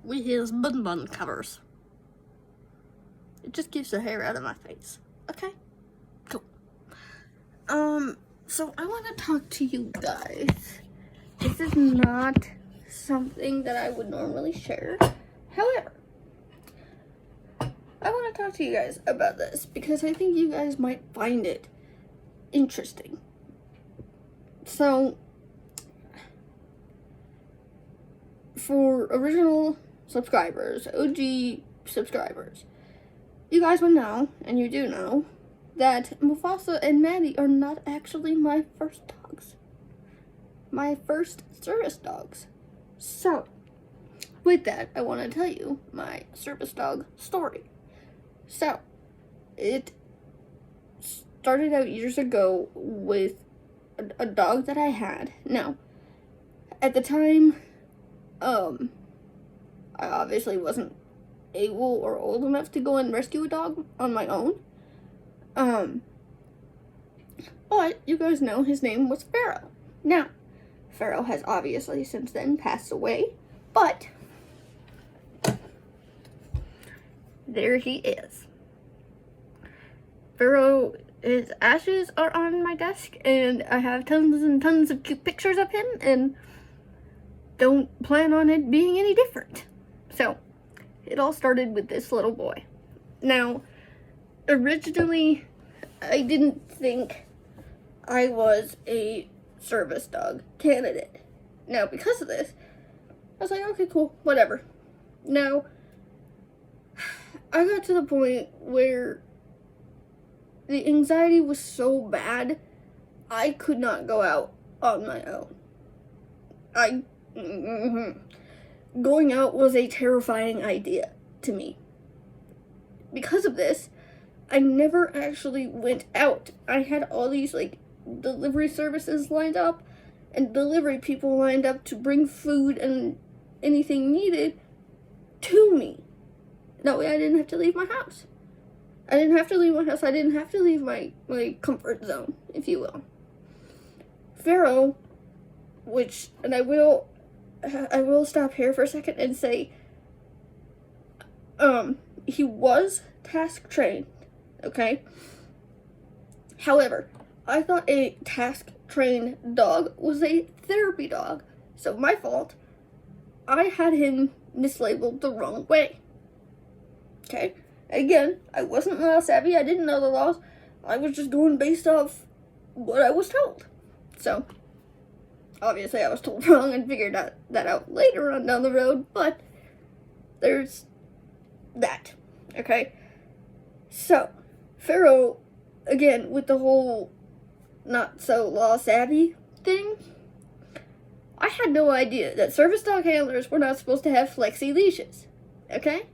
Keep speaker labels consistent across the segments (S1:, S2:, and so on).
S1: with his bun bun covers. It just keeps the hair out of my face. Okay? Cool. So I want to talk to you guys. This is not something that I would normally share. However, I want to talk to you guys about this because I think you guys might find it interesting. So, for original subscribers, OG subscribers, you guys would know, and you do know, that Mufasa and Maddie are not actually my first dogs. My first service dogs. So, with that, I want to tell you my service dog story. So, it started out years ago with a dog that I had. Now, at the time, I obviously wasn't able or old enough to go and rescue a dog on my own. But you guys know his name was Pharaoh. Now, Pharaoh has obviously since then passed away, but there he is. Pharaoh, his ashes are on my desk, and I have tons and tons of cute pictures of him, and don't plan on it being any different. So, it all started with this little boy. Now, originally, I didn't think I was a service dog candidate. Now, because of this, I was like, okay, cool, whatever. Now, I got to the point where the anxiety was so bad, I could not go out on my own. Going out was a terrifying idea to me. Because of this, I never actually went out. I had all these, delivery services lined up, and delivery people lined up to bring food and anything needed to me. That way I didn't have to leave my house. I didn't have to leave my comfort zone, if you will. Pharaoh, and I will stop here for a second and say, he was task trained, okay? However, I thought a task trained dog was a therapy dog, so my fault. I had him mislabeled the wrong way, okay? Again, I wasn't law savvy, I didn't know the laws, I was just going based off what I was told. So, obviously I was told wrong and figured that out later on down the road, but there's that, okay? So, Pharaoh, again, with the whole not so law savvy thing, I had no idea that service dog handlers were not supposed to have flexi leashes, okay?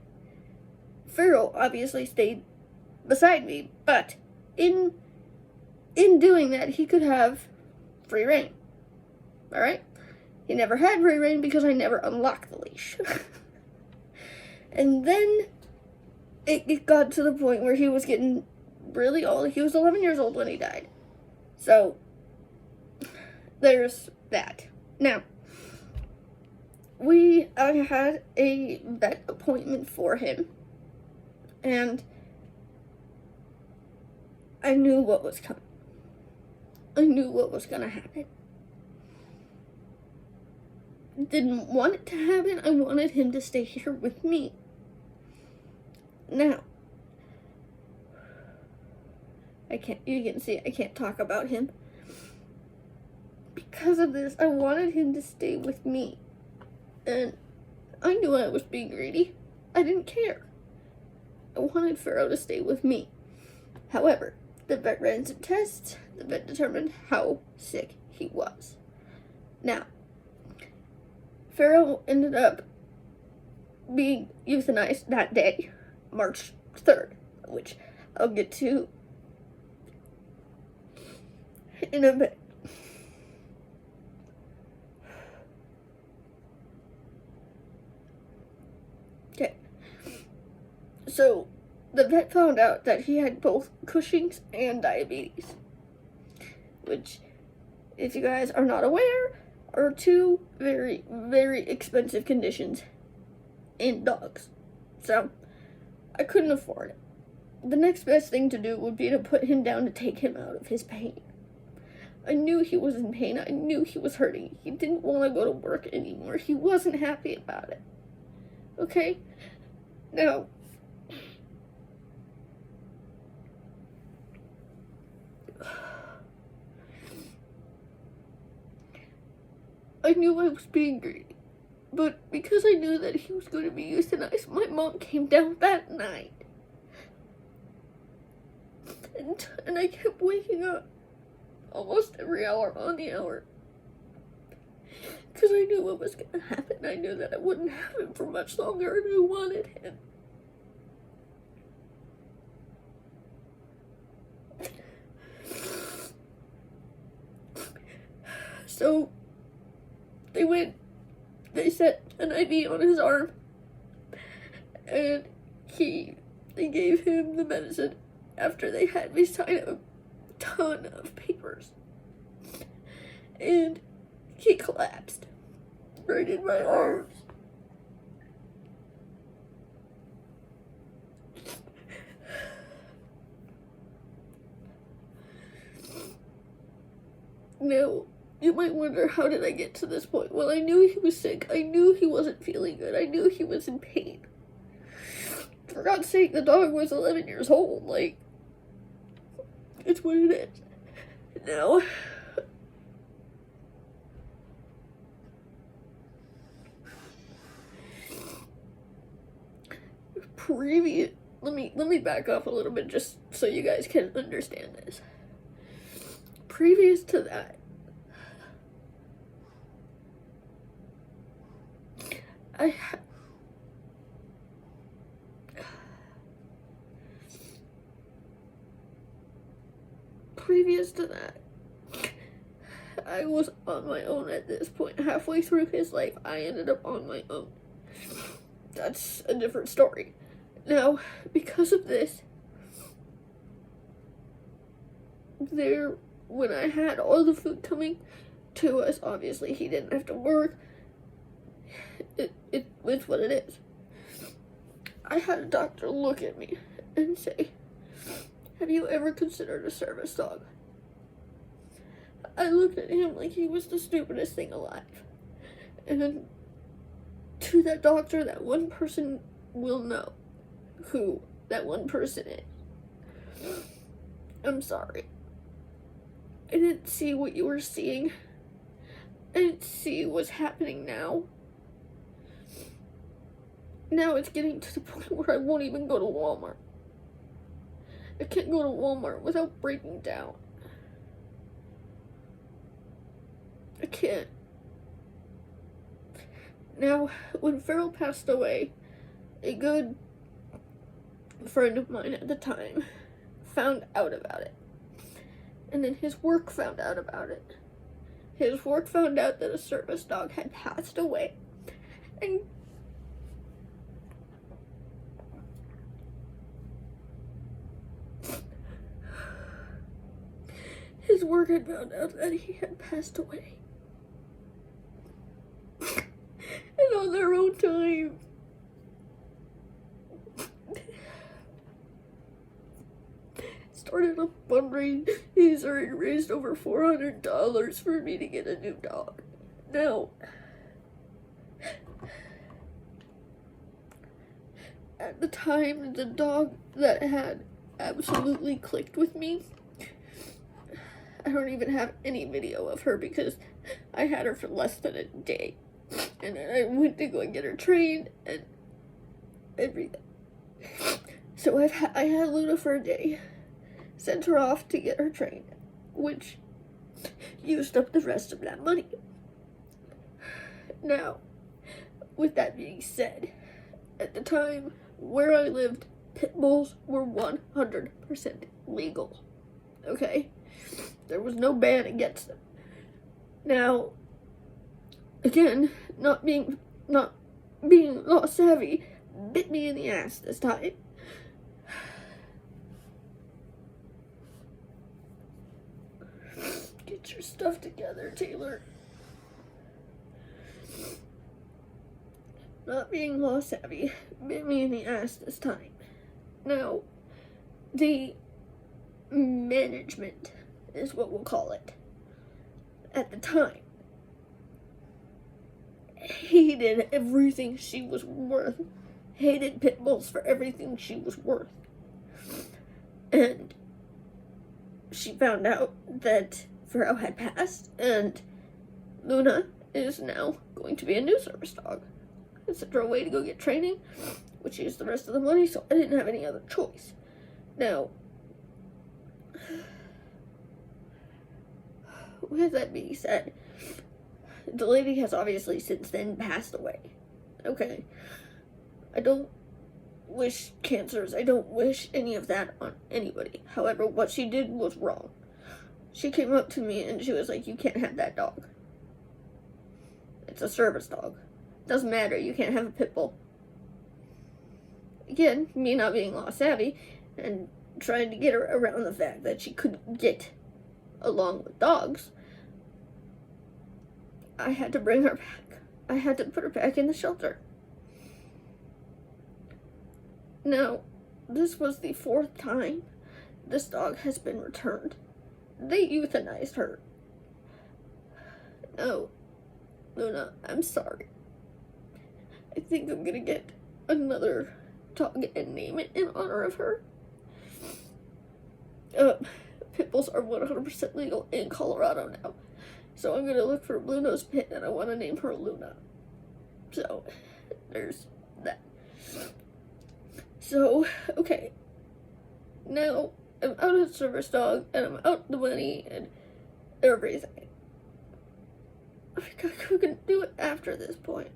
S1: Pharaoh obviously stayed beside me, but in doing that, he could have free rein. Alright? He never had free rein because I never unlocked the leash. And then it got to the point where he was getting really old. He was 11 years old when he died. So, there's that. Now, I had a vet appointment for him. And I knew what was coming. I knew what was going to happen. Didn't want it to happen. I wanted him to stay here with me. Now, you can see I can't talk about him. Because of this, I wanted him to stay with me. And I knew I was being greedy. I didn't care. I wanted Pharaoh to stay with me. However, the vet ran some tests. The vet determined how sick he was. Now, Pharaoh ended up being euthanized that day, March 3rd, which I'll get to in a bit. Okay. So, the vet found out that he had both Cushing's and diabetes, which, if you guys are not aware, are two very, very expensive conditions in dogs. So, I couldn't afford it. The next best thing to do would be to put him down to take him out of his pain. I knew he was in pain. I knew he was hurting. He didn't want to go to work anymore. He wasn't happy about it. Okay? Now, I knew I was being greedy. But because I knew that he was going to be euthanized, my mom came down that night. And I kept waking up almost every hour on the hour. Because I knew what was going to happen. I knew that I wouldn't have him for much longer, and I wanted him. So, they set an IV on his arm, and they gave him the medicine after they had me sign a ton of papers. And he collapsed right in my arms. Now, you might wonder, how did I get to this point? Well, I knew he was sick. I knew he wasn't feeling good. I knew he was in pain. For God's sake, the dog was 11 years old. Like, it's what it is. Now, let me back up a little bit just so you guys can understand this. Previous to that, I was on my own at this point. Halfway through his life, I ended up on my own. That's a different story. Now, because of this, when I had all the food coming to us, obviously he didn't have to work. It's what it is. I had a doctor look at me and say, "Have you ever considered a service dog?" I looked at him like he was the stupidest thing alive. And to that doctor, that one person will know who that one person is. I'm sorry. I didn't see what you were seeing. I didn't see what's happening now. Now it's getting to the point where I won't even go to Walmart. I can't go to Walmart without breaking down. I can't. Now, when Farrell passed away, a good friend of mine at the time found out about it. And then his work found out about it. His work found out that a service dog had passed away. And his work had found out that he had passed away. And on their own time, started a fundraiser and raised over $400 for me to get a new dog. Now, at the time, the dog that had absolutely clicked with me, I don't even have any video of her because I had her for less than a day. And then I went to go and get her trained and everything. So I had Luna for a day, sent her off to get her trained, which used up the rest of that money. Now, with that being said, at the time where I lived, pit bulls were 100% legal. Okay? There was no ban against them. Now, again, not being law savvy, bit me in the ass this time. Get your stuff together, Taylor. not being law savvy, bit me in the ass this time. Now, the management is what we'll call it. At the time, hated everything she was worth. Hated pit bulls for everything she was worth. And she found out that Pharaoh had passed, and Luna is now going to be a new service dog. I sent her away to go get training, which used the rest of the money, so I didn't have any other choice. Now, with that being said, the lady has obviously since then passed away. Okay. I don't wish cancers. I don't wish any of that on anybody. However, what she did was wrong. She came up to me and she was like, "You can't have that dog. It's a service dog. Doesn't matter. You can't have a pit bull." Again, me not being law savvy and trying to get her around the fact that she couldn't get along with dogs, I had to bring her back. I had to put her back in the shelter. Now, this was the 4th time this dog has been returned. They euthanized her. No, Luna, I'm sorry. I think I'm gonna get another dog and name it in honor of her. Pit bulls are 100% legal in Colorado now. So I'm gonna look for Blue Nose Pit and I want to name her Luna. So, there's that. So, okay. Now, I'm out of service dog and I'm out the money and everything. I couldn't do it after this point.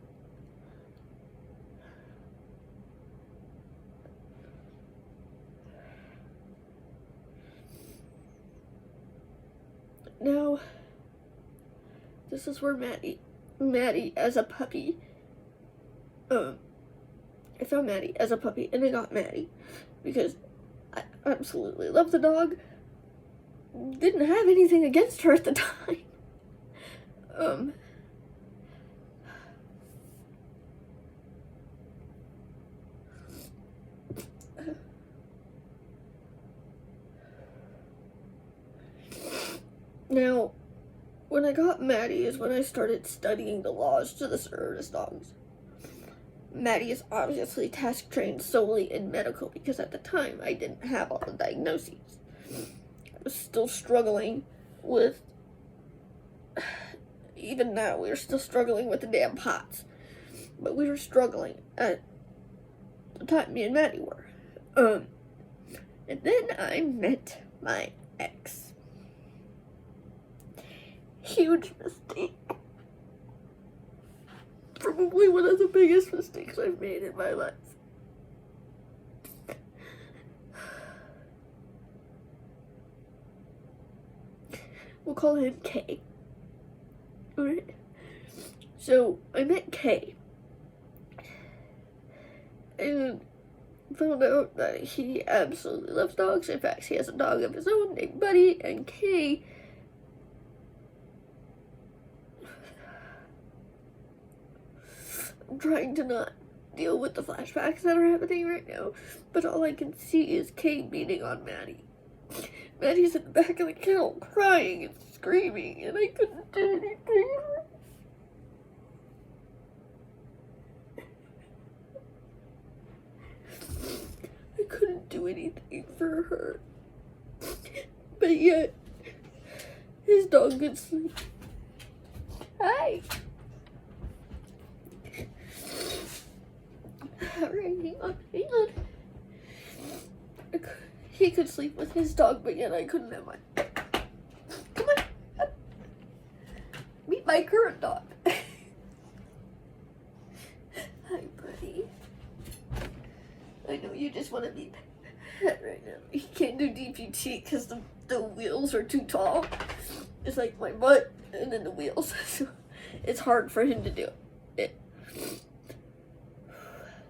S1: Now, this is where Maddie as a puppy, I found Maddie as a puppy, and I got Maddie, because I absolutely love the dog, didn't have anything against her at the time, Now, when I got Maddie is when I started studying the laws to the service dogs. Maddie is obviously task trained solely in medical because at the time I didn't have all the diagnoses. I was still struggling with, even now we're still struggling with the damn POTS. But we were struggling at the time me and Maddie were. And then I met my ex. Huge mistake. Probably one of the biggest mistakes I've made in my life. We'll call him K. Alright? So, I met K. And found out that he absolutely loves dogs. In fact, he has a dog of his own named Buddy, and K I'm trying to not deal with the flashbacks that are happening right now, but all I can see is Kay beating on Maddie. Maddie's in the back of the kennel crying and screaming, and I couldn't do anything. I couldn't do anything for her. But yet, his dog could sleep. Hi! Alright, hang on. He could sleep with his dog, but yet I couldn't have mine. Come on. Meet my current dog. Hi, buddy. I know you just want to be pet right now. He can't do DPT because the wheels are too tall. It's like my butt and then the wheels. So it's hard for him to do it.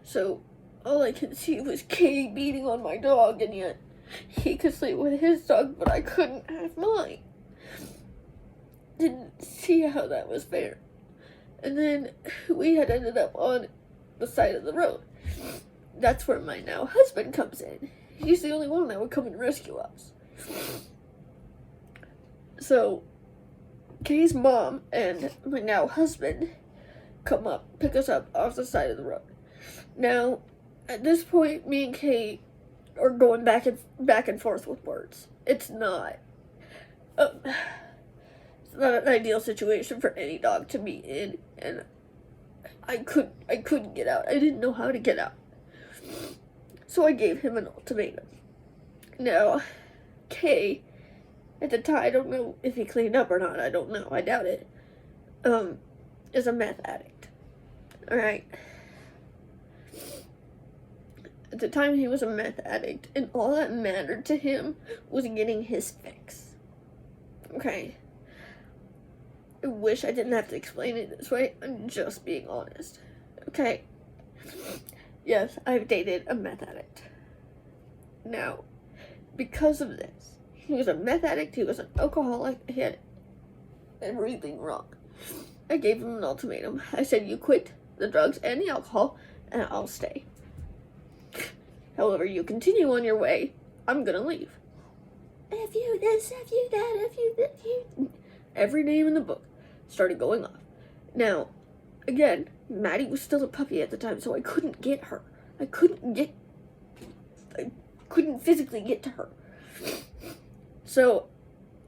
S1: So, all I could see was Kay beating on my dog, and yet he could sleep with his dog, but I couldn't have mine. Didn't see how that was fair. And then we had ended up on the side of the road. That's where my now husband comes in. He's the only one that would come and rescue us. So, Kay's mom and my now husband come up, pick us up off the side of the road. Now, at this point, me and Kay are going back and forth with words. It's not an ideal situation for any dog to be in, and I couldn't get out. I didn't know how to get out. So I gave him an ultimatum. Now, Kay, at the time, I don't know if he cleaned up or not, I don't know, I doubt it, is a meth addict. Alright? At the time, he was a meth addict, and all that mattered to him was getting his fix. Okay? I wish I didn't have to explain it this way. I'm just being honest. Okay? Yes, I've dated a meth addict. Now, because of this, he was a meth addict, he was an alcoholic, he had everything wrong. I gave him an ultimatum. I said, you quit the drugs and the alcohol, and I'll stay. However, you continue on your way, I'm gonna leave. If you this, if you that, if you that, you... Every name in the book started going off. Now, again, Maddie was still a puppy at the time, so I couldn't get her. I couldn't physically get to her. So,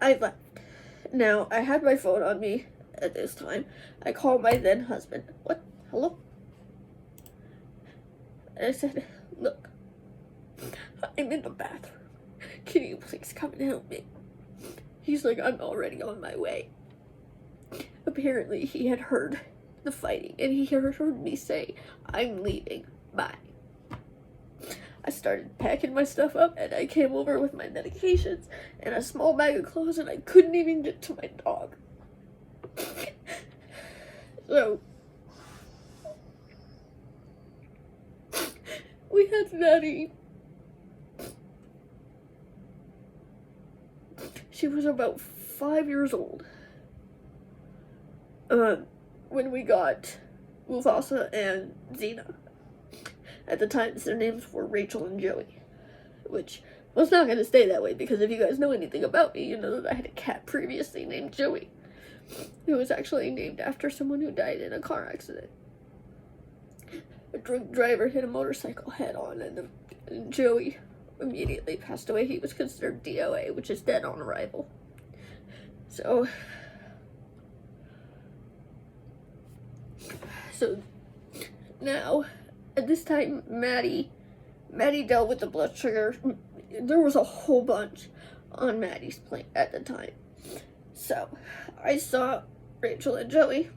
S1: I left. Now, I had my phone on me at this time. I called my then husband. What? Hello? And I said, look, I'm in the bathroom. Can you please come and help me? He's like, I'm already on my way. Apparently, he had heard the fighting, and he had heard me say, I'm leaving. Bye. I started packing my stuff up, and I came over with my medications and a small bag of clothes, and I couldn't even get to my dog. So, we had Maddie. She was about 5 years old when we got Mufasa and Xena. At the time, their names were Rachel and Joey, which was not going to stay that way, because if you guys know anything about me, you know that I had a cat previously named Joey. It was actually named after someone who died in a car accident. A drunk driver hit a motorcycle head on, and Joey immediately passed away. He was considered DOA, which is dead on arrival. So now, at this time, Maddie dealt with the blood sugar. There was a whole bunch on Maddie's plate at the time. So, I saw Rachel and Joey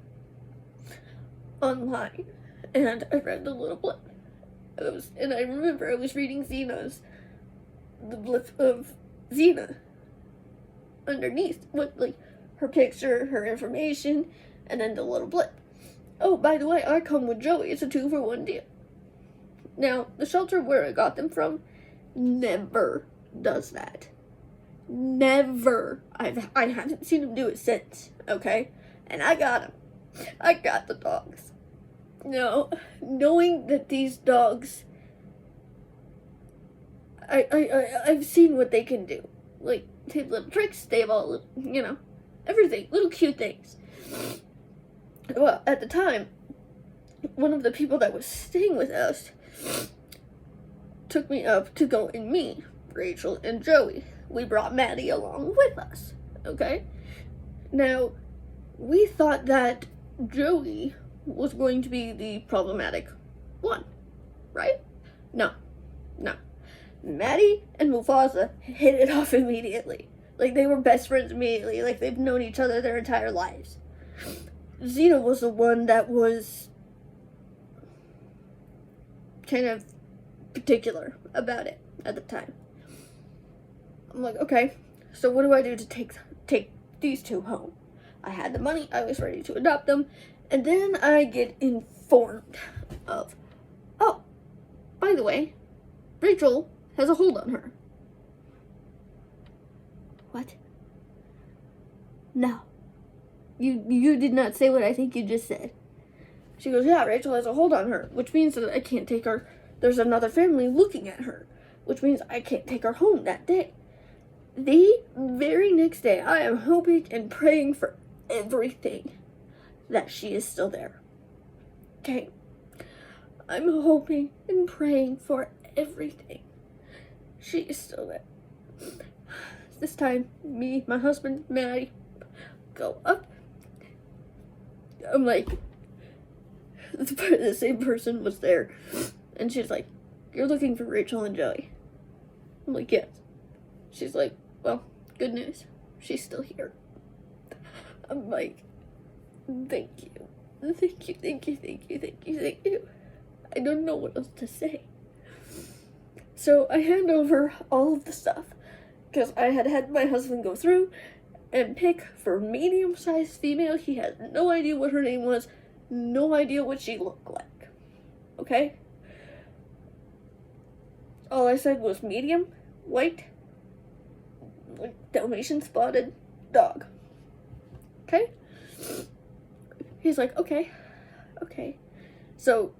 S1: online, and I read the little blip. And I remember I was reading the blip of Xena underneath, with like her picture, her information, and then the little blip. Oh, by the way, I come with Joey. It's a 2-for-1 deal. Now, the shelter where I got them from never does that. Never. I haven't seen them do it since, okay? And I got them. I got the dogs. Now, knowing that these dogs, I've seen what they can do. Like, they have little tricks, they have all, everything, little cute things. Well, at the time, one of the people that was staying with us took me up to go and meet Rachel and Joey. We brought Maddie along with us, okay? Now, we thought that Joey was going to be the problematic one, right? No. Maddie and Mufasa hit it off immediately. Like, they were best friends immediately. Like, they've known each other their entire lives. Xena was the one that was kind of particular about it at the time. I'm like, okay, so what do I do to take these two home? I had the money, I was ready to adopt them, and then I get informed of, oh, by the way, Rachel has a hold on her. What? No. You did not say what I think you just said. She goes, yeah, Rachel has a hold on her, which means that I can't take her. There's another family looking at her, which means I can't take her home that day. The very next day, I am hoping and praying for everything that she is still there. Okay? I'm hoping and praying for everything. She is still there. This time, me, my husband, Maddie, go up. I'm like, the same person was there. And she's like, you're looking for Rachel and Joey. I'm like, yes. She's like, well, good news. She's still here. I'm like, thank you. Thank you, thank you, thank you, thank you, thank you. I don't know what else to say. So I hand over all of the stuff, because I had my husband go through and pick for medium-sized female. He had no idea what her name was, no idea what she looked like. Okay? All I said was medium, white, like Dalmatian spotted dog. Okay? He's like, okay. So,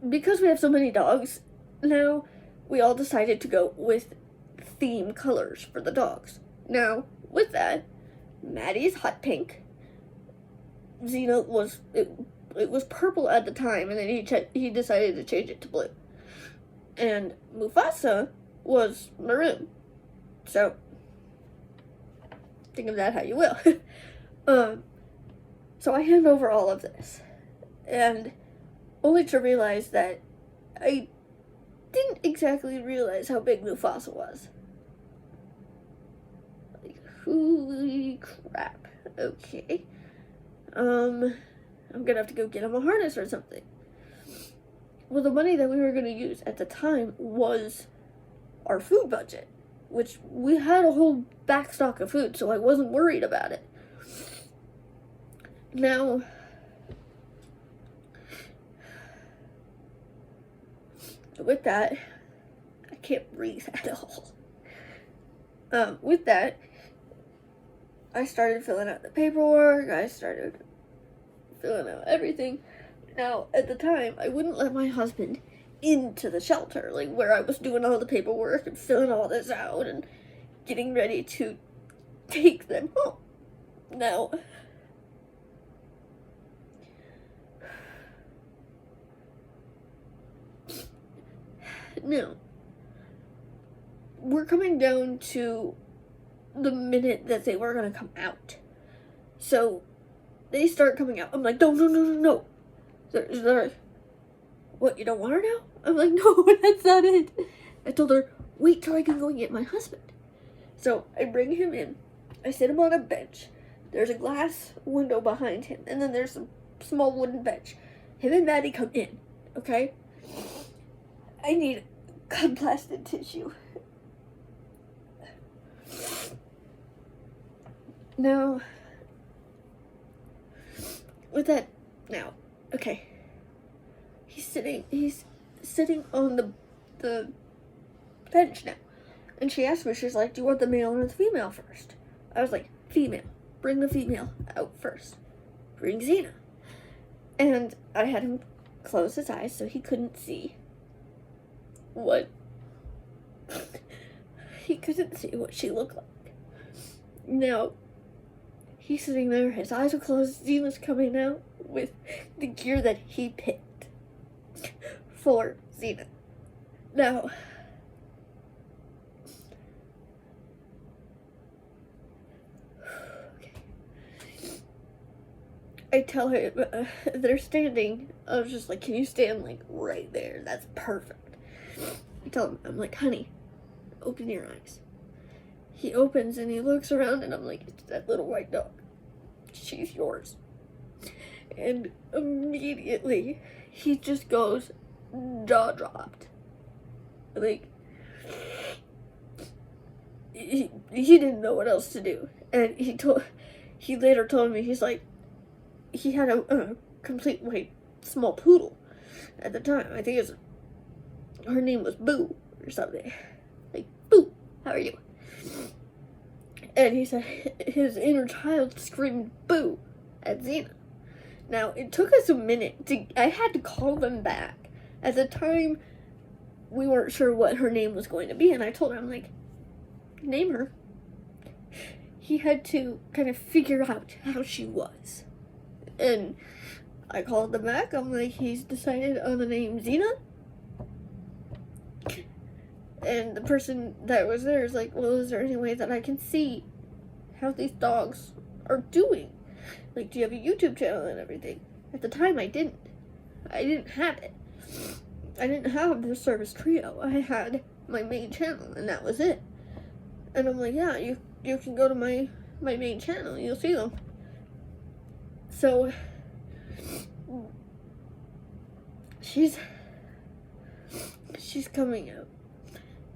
S1: because we have so many dogs now, we all decided to go with theme colors for the dogs. Now, with that, Maddie's hot pink. Xena was, it was purple at the time, and then he decided to change it to blue. And Mufasa was maroon. So, think of that how you will. So I hand over all of this, and only to realize that I didn't exactly realize how big Mufasa was. Like, holy crap. Okay. I'm gonna have to go get him a harness or something. Well, the money that we were gonna use at the time was our food budget, which we had a whole backstock of food, so I wasn't worried about it. Now, with that, I can't breathe at all. With that, I started filling out the paperwork, I started filling out everything. Now, at the time, I wouldn't let my husband into the shelter, like where I was doing all the paperwork and filling all this out and getting ready to take them home. Now, we're coming down to the minute that they were going to come out. So, they start coming out. I'm like, no. They're like, what, you don't want her now? I'm like, no, that's not it. I told her, wait till I can go and get my husband. So, I bring him in. I sit him on a bench. There's a glass window behind him. And then there's a small wooden bench. Him and Maddie come in. Okay? I need gun-blasted tissue. Now, with that, now, okay. He's sitting on the bench now. And she asked me, she's like, do you want the male or the female first? I was like, female. Bring the female out first. Bring Xena. And I had him close his eyes so he couldn't see what she looked like. Now, he's sitting there, his eyes are closed, Xena's coming out with the gear that he picked for Xena. Now, I tell her, they're standing, I was just like, can you stand like right there? That's perfect. I tell him, I'm like, honey, open your eyes. He opens and he looks around and I'm like, it's that little white dog. She's yours. And immediately he just goes jaw dropped. Like, he didn't know what else to do. And he later told me, he's like, he had a complete white small poodle at the time. I think her name was Boo or something. Like, Boo, how are you? And he said his inner child screamed Boo at Xena. Now, it took us a minute I had to call them back. At the time, we weren't sure what her name was going to be, and I told her, I'm like, name her. He had to kind of figure out how she was. And I called them back. I'm like, he's decided on the name Xena. And the person that was there is like, well, is there any way that I can see how these dogs are doing? Like, do you have a YouTube channel and everything? At the time, I didn't. I didn't have it. I didn't have the Service Trio. I had my main channel, and that was it. And I'm like, yeah, you can go to my main channel. You'll see them. So, she's coming out.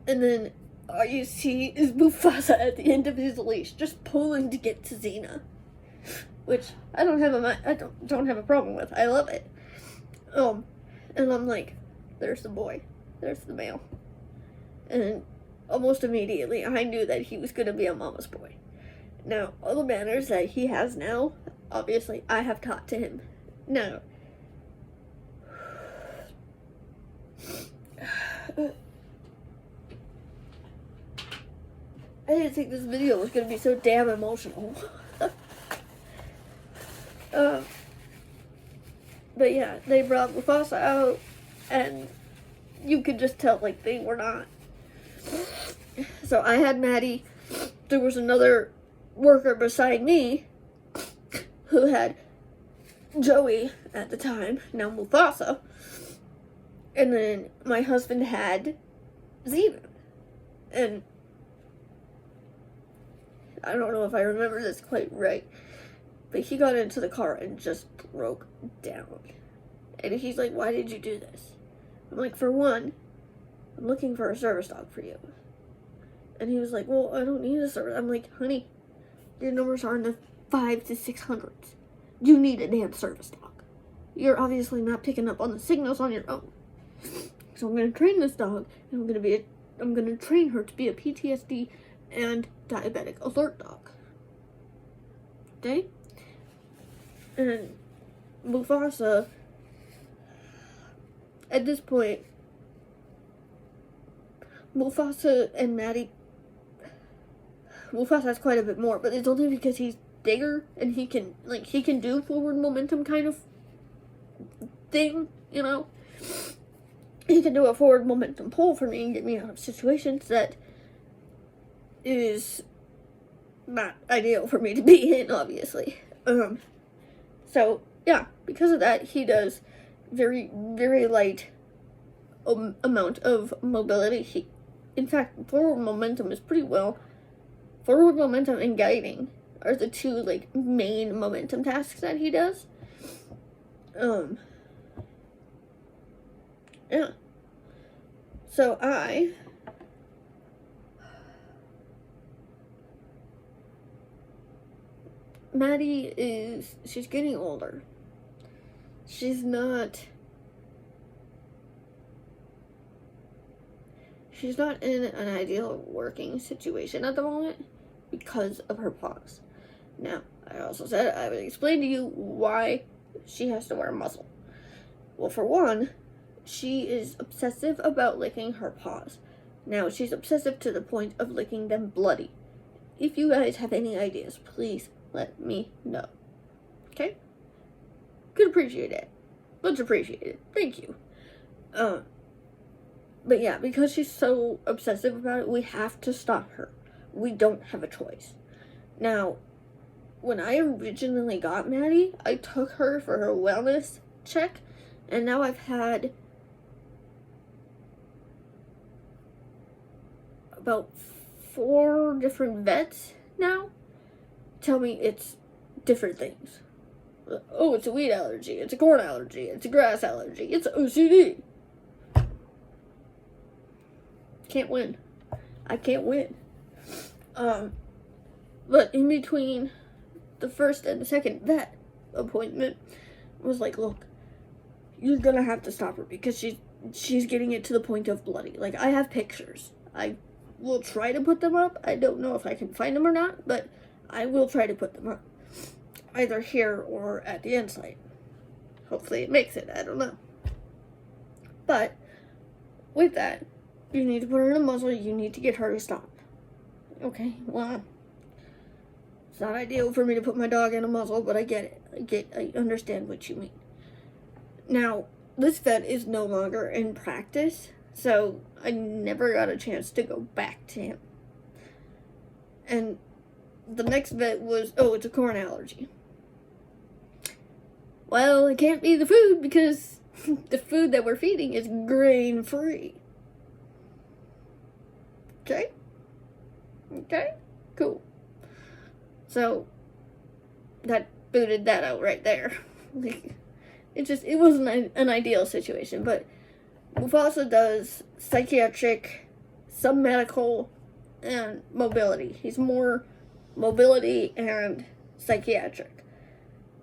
S1: And then all you see is Mufasa at the end of his leash, just pulling to get to Xena. Which I don't have a problem with. I love it. And I'm like, there's the boy. There's the male. And almost immediately, I knew that he was going to be a mama's boy. Now, all the manners that he has now, obviously, I have taught to him. Now, I didn't think this video was going to be so damn emotional. But yeah, they brought Mufasa out, and you could just tell, like, they were not. So I had Maddie. There was another worker beside me who had Joey at the time, now Mufasa. And then my husband had Xena. And I don't know if I remember this quite right, but he got into the car and just broke down. And he's like, why did you do this? I'm like, for one, I'm looking for a service dog for you. And he was like, well, I don't need a service. I'm like, honey, your numbers are in the 5 to 600s. You need a damn service dog. You're obviously not picking up on the signals on your own. So I'm going to train this dog, and I'm going to train her to be a PTSD and diabetic alert dog. Okay? And Mufasa, at this point, Mufasa and Maddie, Mufasa has quite a bit more, but it's only because he's bigger and he can do forward momentum kind of thing, you know? He can do a forward momentum pull for me and get me out of situations that is not ideal for me to be in, obviously. So, yeah, because of that, he does very, very light amount of mobility. In fact, forward momentum is pretty well. Forward momentum and guiding are the two, like, main momentum tasks that he does. Yeah. So Maddie she's getting older. She's not in an ideal working situation at the moment because of her paws. Now, I also said I would explain to you why she has to wear a muzzle. Well, for one, she is obsessive about licking her paws. Now, she's obsessive to the point of licking them bloody. If you guys have any ideas, please let me know. Okay? Could appreciate it. Much appreciated. Thank you. But yeah, because she's so obsessive about it, we have to stop her. We don't have a choice. Now, when I originally got Maddie, I took her for her wellness check, and now I've had about 4 different vets now tell me it's different things. Oh, it's a weed allergy, it's a corn allergy, it's a grass allergy, it's OCD. Can't win. I can't win. But in between the first and the second vet appointment, I was like, look, you're gonna have to stop her because she's getting it to the point of bloody. Like, I have pictures. I will try to put them up. I don't know if I can find them or not, but I will try to put them up. Either here or at the end site. Hopefully it makes it. I don't know. But with that, you need to put her in a muzzle. You need to get her to stop. Okay, well, it's not ideal for me to put my dog in a muzzle, but I get it. I understand what you mean. Now, this vet is no longer in practice, so I never got a chance to go back to him. And the next vet was, oh, it's a corn allergy. Well, it can't be the food because the food that we're feeding is grain-free. Okay? Okay? Cool. So, that booted that out right there. It wasn't an ideal situation, but Mufasa does psychiatric, some medical, and mobility. He's more mobility and psychiatric.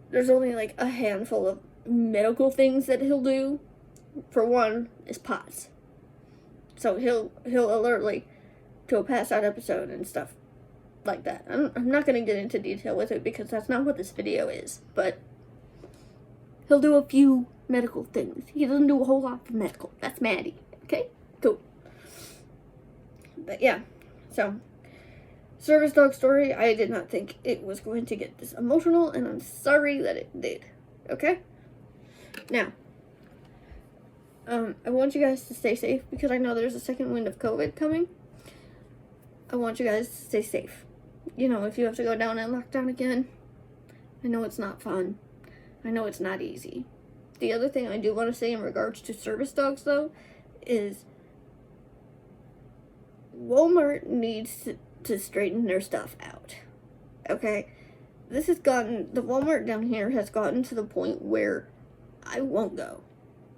S1: There's only like a handful of medical things that he'll do. For one, is POTS. So he'll alert like to a pass out episode and stuff like that. I'm not going to get into detail with it because that's not what this video is, but he'll do a few medical things. He doesn't do a whole lot for medical. That's Maddie. Okay? Cool. But yeah, so service dog story. I did not think it was going to get this emotional, and I'm sorry that it did. Okay? Now, I want you guys to stay safe because I know there's a second wind of COVID coming. I want you guys to stay safe. You know, if you have to go down in lockdown again, I know it's not fun. I know it's not easy. The other thing I do want to say in regards to service dogs, though, is Walmart needs to straighten their stuff out. Okay? The Walmart down here has gotten to the point where I won't go.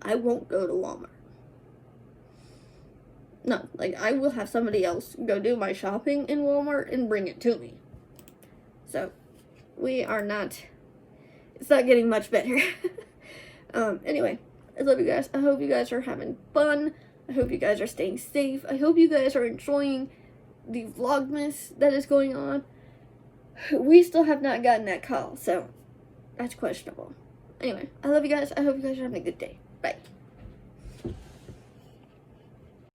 S1: I won't go to Walmart. No, like, I will have somebody else go do my shopping in Walmart and bring it to me. So, it's not getting much better. Anyway, I love you guys. I hope you guys are having fun. I hope you guys are staying safe. I hope you guys are enjoying the Vlogmas that is going on. We still have not gotten that call, so that's questionable. Anyway, I love you guys. I hope you guys are having a good day. Bye.